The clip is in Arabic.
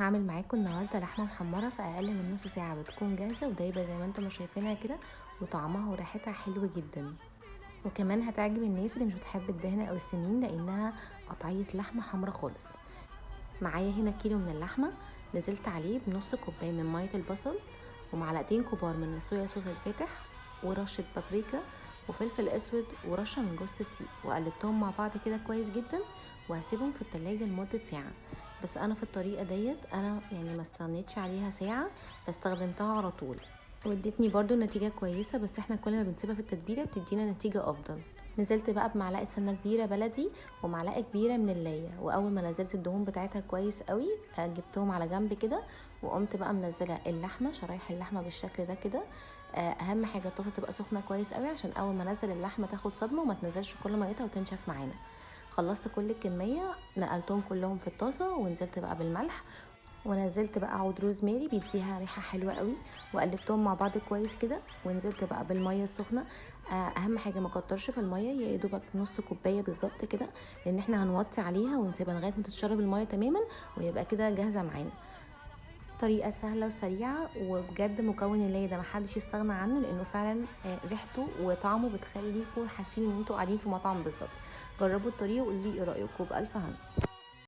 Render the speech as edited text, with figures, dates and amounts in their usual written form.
هعمل معاكم النهارده لحمه محمره في اقل من نص ساعه، بتكون جاهزه ودايبه زي ما انتم شايفينها كده، وطعمها وريحتها حلوه جدا. وكمان هتعجب الناس اللي مش بتحب الدهنه او السمين، لانها قطعيه لحمه حمرا خالص. معايا هنا كيلو من اللحمه، نزلت عليه بنص كوبايه من ميه البصل، ومعلقتين كبار من الصويا صوص الفاتح، ورشه بابريكا وفلفل اسود ورشه من جوز الطيب، وقلبتهم مع بعض كده كويس جدا، وهسيبهم في التلاجة لمدة ساعة. بس انا في الطريقة ديت انا يعني ما استغنيتش عليها ساعة، استخدمتها على طول وادتني برضو نتيجة كويسة. بس احنا كل ما بنسيبها في التتبيلة بتدينا نتيجة افضل. نزلت بقى بمعلقة سمنة كبيرة بلدي ومعلقة كبيرة من اللية، واول ما نزلت الدهون بتاعتها كويس قوي جبتهم على جنب كده، وقمت بقى منزلة اللحمة، شرايح اللحمة بالشكل ده كده. اهم حاجة الطاسة تبقى سخنة كويس قوي، عشان اول ما انزل اللحمة تاخد صدمة وما تنزلش كل ميتها وتنشف معانا. خلصت كل الكمية، نقلتهم كلهم في الطاسة، ونزلت بقى بالملح، ونزلت بقى عود روزماري بيديها ريحه حلوه قوي، وقلبتهم مع بعض كويس كده، ونزلت بقى بالميه السخنه. اهم حاجه ما كترش في الميه، يا دوبك نص كوبايه بالظبط كده، لان احنا هنوطي عليها ونسيبها لغايه ما تتشرب الميه تماما، ويبقى كده جاهزه معانا. طريقه سهله وسريعه، وبجد مكون اللي ده محدش يستغنى عنه، لانه فعلا ريحته وطعمه بتخليكم حاسين ان انتوا قاعدين في مطعم بالظبط. جربوا الطريقه وقولوا لي ايه رايكم، بالف هنا.